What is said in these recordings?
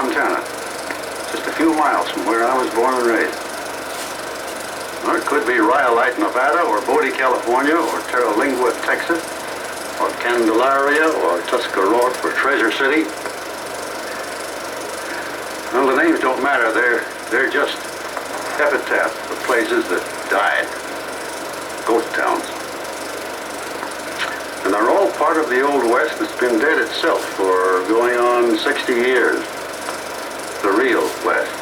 Montana, just a few miles from where I was born and raised. Or it could be Rhyolite, Nevada, or Bodie, California, or Terlingua, Texas, or Candelaria, or Tuscarora, or Treasure City. Well, the names don't matter. They're just epitaphs of places that died, ghost towns. And they're all part of the Old West that's been dead itself for going on 60 years. The real West.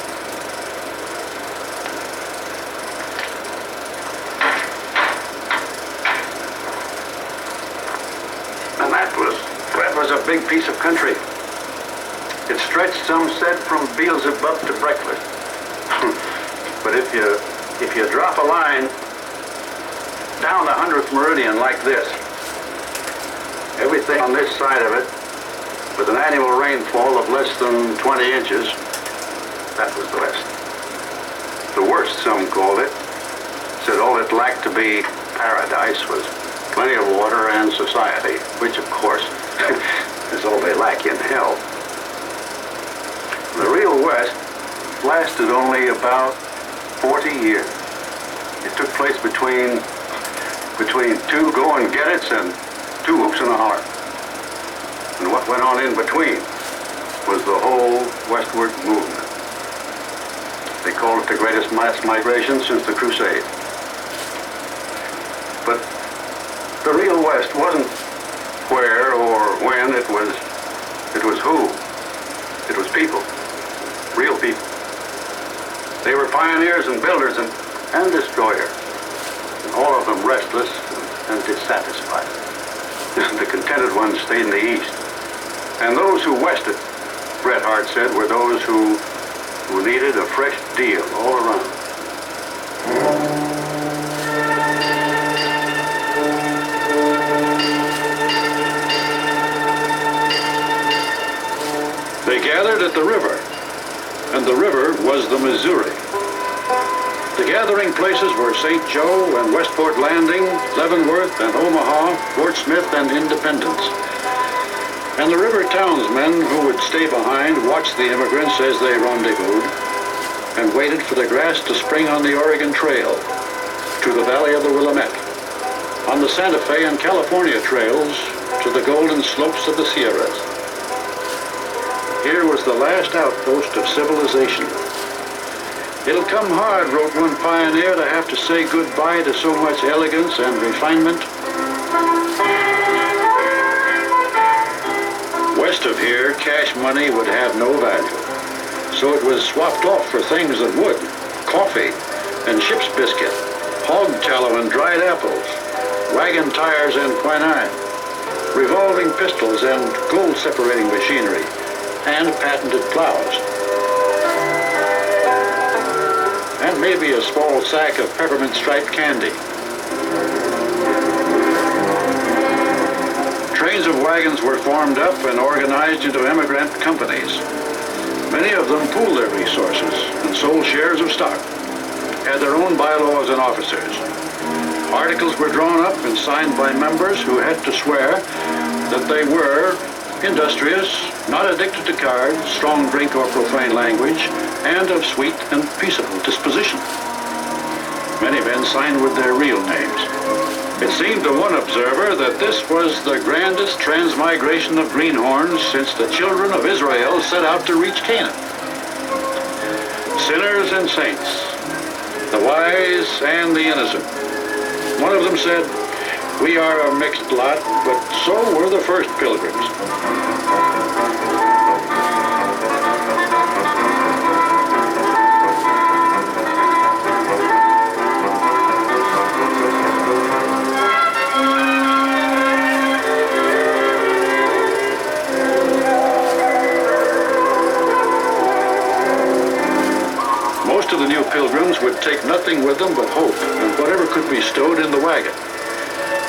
And that was a big piece of country. It stretched, some said, from Beelzebub to breakfast. But if you drop a line down the 100th meridian like this, everything on this side of it, with an annual rainfall of less than 20 inches, that was the West. The worst, some called it. Said all it lacked to be paradise was plenty of water and society, which, of course, is all they lack in hell. The real West lasted only about 40 years. It took place between two go-and-get-its and 2 hoops and a holler. And what went on in between was the whole westward movement. They call it the greatest mass migration since the Crusades. But the real West wasn't where or when, it was who. It was people, real people. They were pioneers and builders and destroyers, and all of them restless and dissatisfied. The contented ones stayed in the East. And those who wested, Bret Harte said, were those who needed a fresh deal all around. They gathered at the river, and the river was the Missouri. The gathering places were St. Joe and Westport Landing, Leavenworth and Omaha, Fort Smith and Independence. And the river townsmen who would stay behind watched the immigrants as they rendezvoused and waited for the grass to spring on the Oregon Trail to the valley of the Willamette, on the Santa Fe and California trails to the golden slopes of the Sierras. Here was the last outpost of civilization. It'll come hard, wrote one pioneer, to have to say goodbye to so much elegance and refinement. West of here, cash money would have no value. So it was swapped off for things that would. Coffee and ship's biscuit, hog tallow and dried apples, wagon tires and quinine, revolving pistols and gold separating machinery, and patented plows. And maybe a small sack of peppermint striped candy. Trains of wagons were formed up and organized into immigrant companies. Many of them pooled their resources and sold shares of stock, had their own bylaws and officers. Articles were drawn up and signed by members who had to swear that they were industrious, not addicted to cards, strong drink or profane language, and of sweet and peaceable disposition. Many men signed with their real names. It seemed to one observer that this was the grandest transmigration of greenhorns since the children of Israel set out to reach Canaan. Sinners and saints, the wise and the innocent. One of them said, "We are a mixed lot, but so were the first pilgrims." Most of the new pilgrims would take nothing with them but hope and whatever could be stowed in the wagon.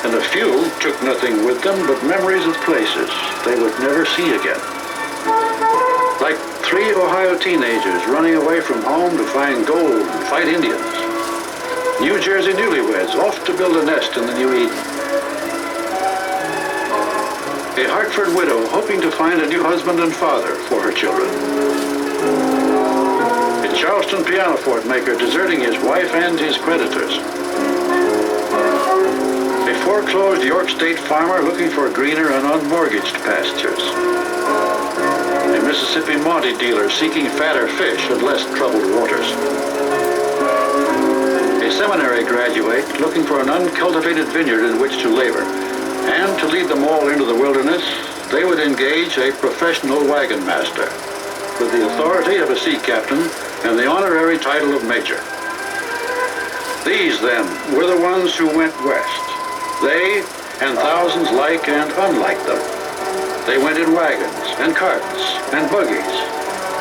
And a few took nothing with them but memories of places they would never see again. Like 3 Ohio teenagers running away from home to find gold and fight Indians. New Jersey newlyweds off to build a nest in the New Eden. A Hartford widow hoping to find a new husband and father for her children. Boston pianoforte maker deserting his wife and his creditors. A foreclosed York State farmer looking for greener and unmortgaged pastures. A Mississippi Monte dealer seeking fatter fish and less troubled waters. A seminary graduate looking for an uncultivated vineyard in which to labor. And to lead them all into the wilderness, they would engage a professional wagon master with the authority of a sea captain and the honorary title of major. These, then, were the ones who went west. They and thousands like and unlike them. They went in wagons and carts and buggies,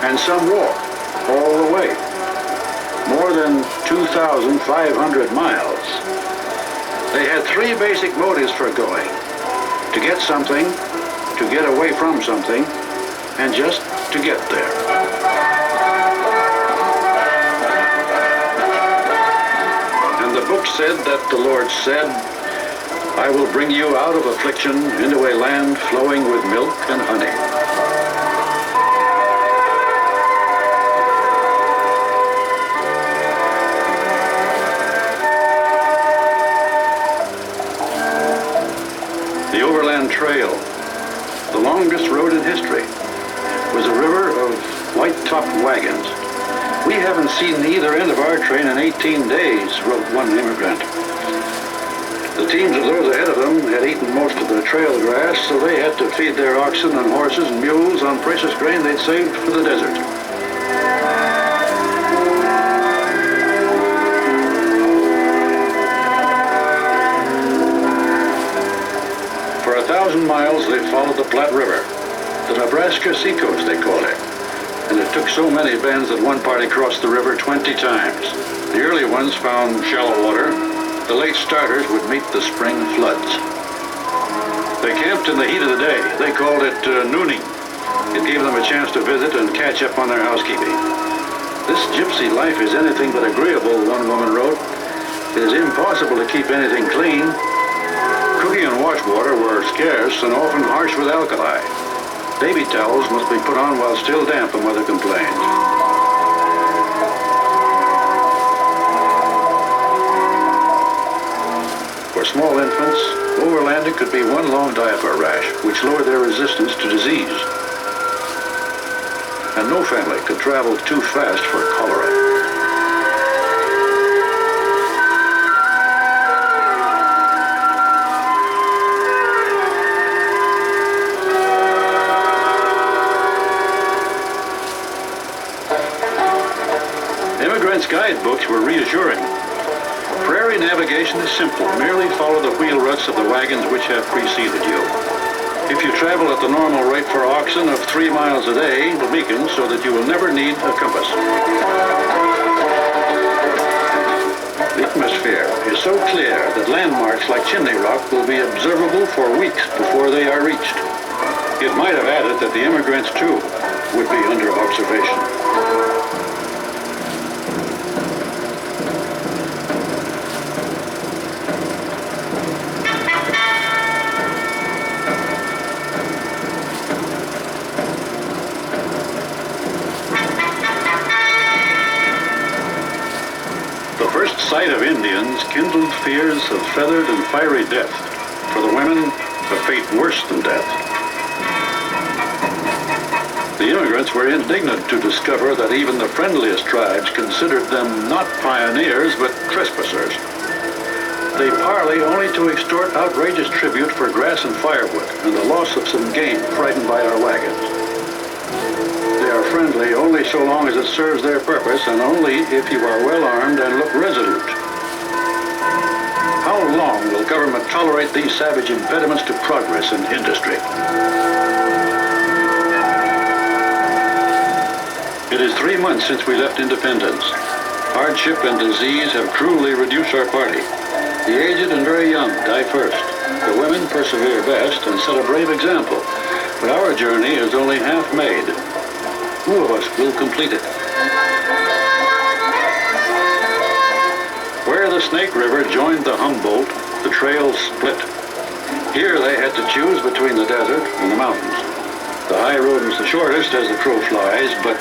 and some walked all the way. More than 2,500 miles. They had three basic motives for going: to get something, to get away from something, and just to get there. And the book said that the Lord said, "I will bring you out of affliction into a land flowing with milk and honey." The Overland Trail, the longest road in history, was a river of white-topped wagons. "We haven't seen either end of our train in 18 days, wrote one immigrant. The teams of those ahead of them had eaten most of the trail grass, so they had to feed their oxen and horses and mules on precious grain they'd saved for the desert. For 1,000 miles, they followed the Platte River, the Nebraska seacoast, they called it. And it took so many bends that one party crossed the river 20 times. The early ones found shallow water. The late starters would meet the spring floods. They camped in the heat of the day. They called it nooning. It gave them a chance to visit and catch up on their housekeeping. "This gypsy life is anything but agreeable," one woman wrote. "It is impossible to keep anything clean. Cooking and wash water were scarce and often harsh with alkali. Baby towels must be put on while still damp," the mother complained. For small infants, overlanding could be one long diaper rash, which lowered their resistance to disease. And no family could travel too fast for cholera. Immigrants' guidebooks were reassuring. Prairie navigation is simple. Merely follow the wheel ruts of the wagons which have preceded you. If you travel at the normal rate for oxen of 3 miles a day, it will weaken so that you will never need a compass. The atmosphere is so clear that landmarks like Chimney Rock will be observable for weeks before they are reached. It might have added that the immigrants, too, would be under observation. Sight of Indians kindled fears of feathered and fiery death. For the women, a fate worse than death. The immigrants were indignant to discover that even the friendliest tribes considered them not pioneers, but trespassers. They parley only to extort outrageous tribute for grass and firewood and the loss of some game frightened by our wagons. They are friendly only so long as it serves their purpose, and only if you are well armed and look resolute. How long will government tolerate these savage impediments to progress and industry? It is 3 months since we left independence. Hardship and disease have cruelly reduced our party. The aged and very young die first. The women persevere best and set a brave example. But our journey is only half made. Who of us will complete it? Where the Snake River joined the Humboldt, the trail split. Here they had to choose between the desert and the mountains. The high road was the shortest as the crow flies, but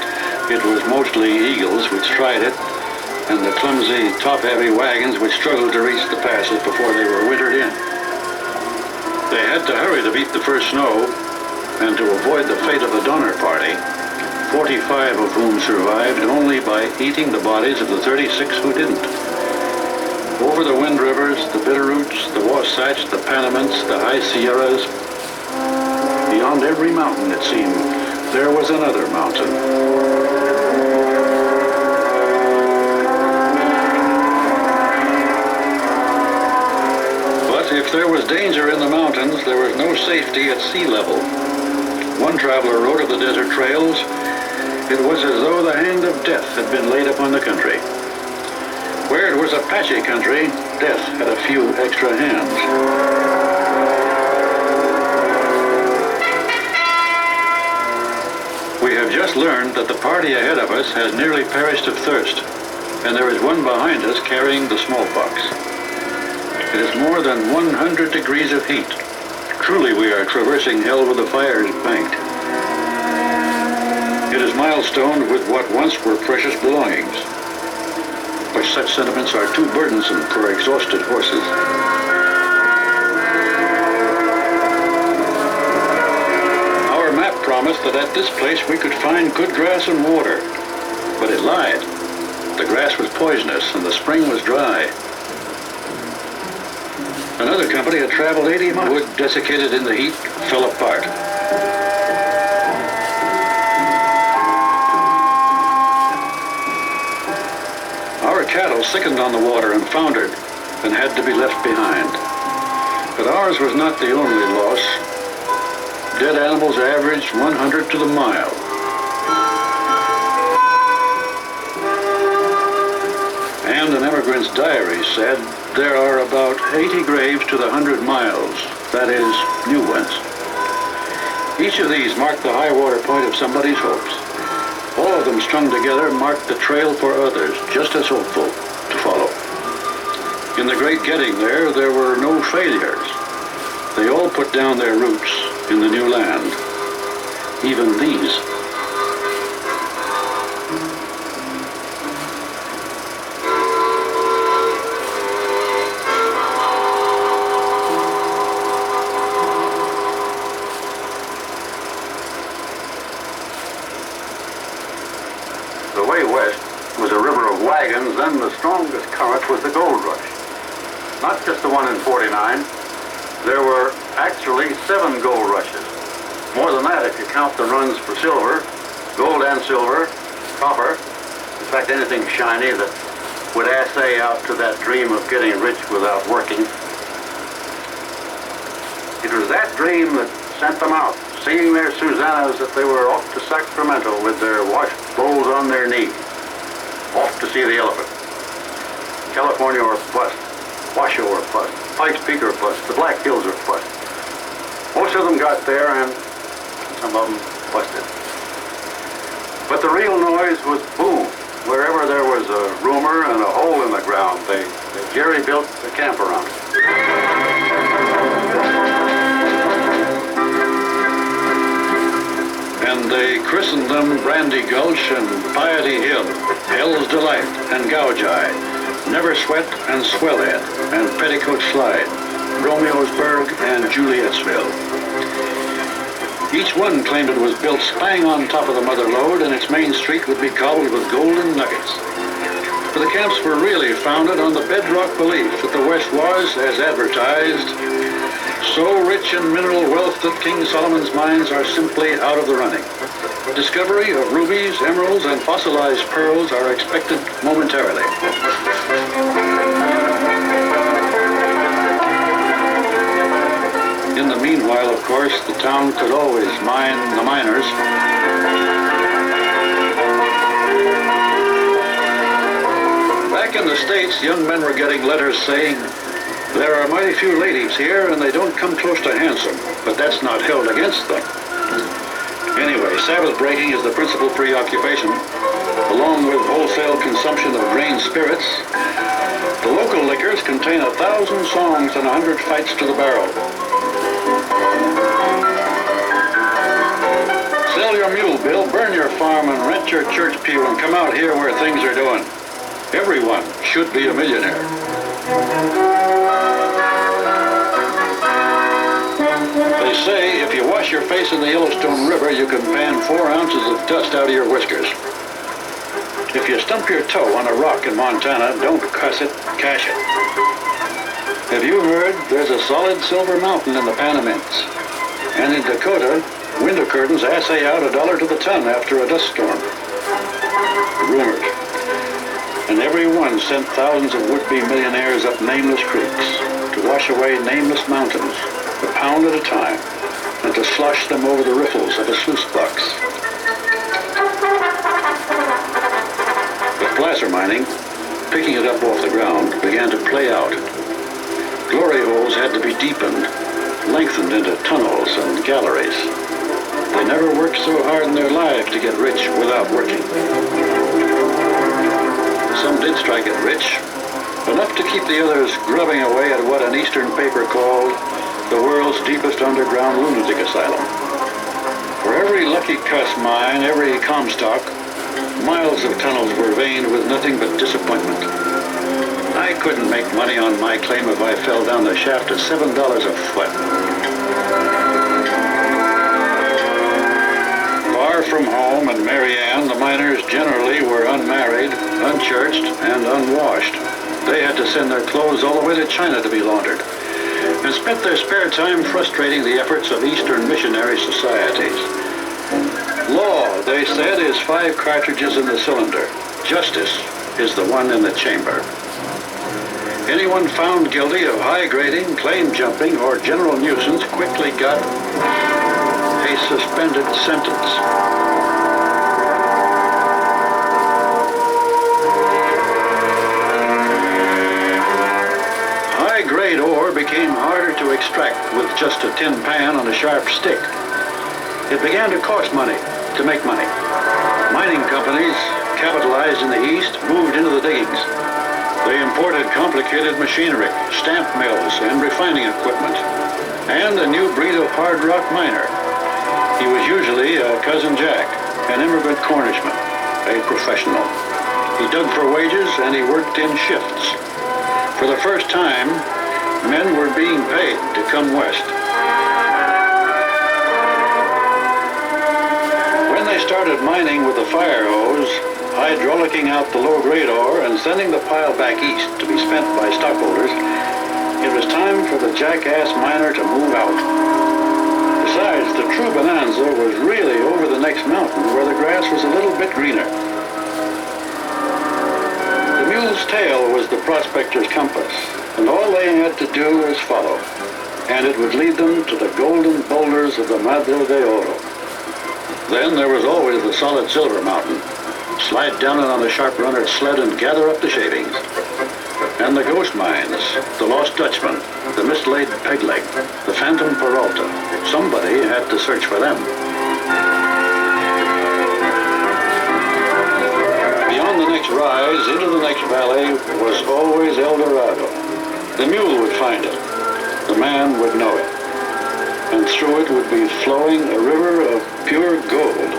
It was mostly Eagles which tried it, and the clumsy, top-heavy wagons which struggled to reach the passes before they were wintered in. They had to hurry to beat the first snow, and to avoid the fate of the Donner Party, 45 of whom survived only by eating the bodies of the 36 who didn't. Over the Wind Rivers, the Bitterroots, the Wasatch, the Panamints, the High Sierras, beyond every mountain, it seemed, there was another mountain. But if there was danger in the mountains, there was no safety at sea level. One traveler wrote of the desert trails, it was as though the hand of death had been laid upon the country. Where it was Apache country, death had a few extra hands. We have just learned that the party ahead of us has nearly perished of thirst, and there is one behind us carrying the smallpox. It is more than 100 degrees of heat. Truly we are traversing hell with the fires banked. It is milestoned with what once were precious belongings, but such sentiments are too burdensome for exhausted horses. Our map promised that at this place we could find good grass and water, but it lied. The grass was poisonous and the spring was dry. Another company had traveled 80 miles. Wood desiccated in the heat fell apart. Our cattle sickened on the water and foundered and had to be left behind. But ours was not the only loss. Dead animals averaged 100 to the mile. And an emigrant's diary said there are about 80 graves to the 100 miles, that is, new ones. Each of these marked the high water point of somebody's hopes. All of them strung together marked the trail for others, just as hopeful, to follow. In the great getting there were no failures. They all put down their roots in the new land. Even these. The way west was a river of wagons, then the strongest current was the gold rush. Not just the one in 49. There were actually 7 gold rushes. More than that if you count the runs for silver, gold and silver, copper. In fact, anything shiny that would assay out to that dream of getting rich without working. It was that dream that sent them out, seeing their Susannas that they were off to Sacramento with their wash bowls on their knees, off to see the elephant. California or bust, Washoe or bust, Pikes Peak or bust, the Black Hills or bust. Most of them got there and some of them busted. But the real noise was boom. Wherever there was a rumor and a hole in the ground, they Jerry built a camp around it. And they christened them Brandy Gulch and Piety Hill, Hell's Delight and Gouge Eye, Never Sweat and Swellhead and Petticoat Slide, Romeosburg and Julietsville. Each one claimed it was built spang on top of the mother lode and its main street would be cobbled with golden nuggets. For the camps were really founded on the bedrock belief that the West was, as advertised, so rich in mineral wealth that King Solomon's mines are simply out of the running. Discovery of rubies, emeralds, and fossilized pearls are expected momentarily. In the meanwhile, of course, the town could always mine the miners. Back in the States, young men were getting letters saying, "There are mighty few ladies here, and they don't come close to handsome, but that's not held against them." Anyway, Sabbath breaking is the principal preoccupation, along with wholesale consumption of grain spirits. The local liquors contain 1,000 songs and 100 fights to the barrel. Sell your mule, Bill, burn your farm, and rent your church pew and come out here where things are doing. Everyone should be a millionaire. They say if you wash your face in the Yellowstone River, you can pan 4 ounces of dust out of your whiskers. If you stump your toe on a rock in Montana, don't cuss it, cash it. Have you heard there's a solid silver mountain in the Panamints? And in Dakota, window curtains assay out $1 to the ton after a dust storm. Rumors. And everyone sent thousands of would-be millionaires up nameless creeks to wash away nameless mountains, a pound at a time, and to slosh them over the riffles of a sluice box. With placer mining, picking it up off the ground began to play out. Glory holes had to be deepened, lengthened into tunnels and galleries. They never worked so hard in their lives to get rich without working. Some did strike it rich, enough to keep the others grubbing away at what an Eastern paper called the world's deepest underground lunatic asylum. For every Lucky Cuss mine, every Comstock, miles of tunnels were veined with nothing but disappointment. I couldn't make money on my claim if I fell down the shaft at $7 a foot. Far from home and Marianne, the miners generally were unmarried, unchurched, and unwashed. They had to send their clothes all the way to China to be laundered, and spent their spare time frustrating the efforts of Eastern missionary societies. Law, they said, is 5 cartridges in the cylinder. Justice is the one in the chamber. Anyone found guilty of high grading, claim jumping, or general nuisance quickly got a suspended sentence. High-grade ore became harder to extract with just a tin pan on a sharp stick. It began to cost money to make money. Mining companies, capitalized in the East, moved into the diggings. They imported complicated machinery, stamp mills, and refining equipment, and a new breed of hard rock miner. He was usually a Cousin Jack, an immigrant Cornishman, a professional. He dug for wages and he worked in shifts. For the first time, men were being paid to come west. When they started mining with the fire hose, hydraulicking out the low-grade ore and sending the pile back east to be spent by stockholders, it was time for the jackass miner to move out. Besides, the true bonanza was really over the next mountain where the grass was a little bit greener. The mule's tail was the prospector's compass, and all they had to do was follow, and it would lead them to the golden boulders of the Madre de Oro. Then there was always the solid silver mountain. Slide down it on the sharp runner sled and gather up the shavings. And the ghost mines, the Lost Dutchman, the mislaid Peg Leg, the Phantom Peralta. Somebody had to search for them. Beyond the next rise, into the next valley, was always El Dorado. The mule would find it. The man would know it. And through it would be flowing a river of pure gold.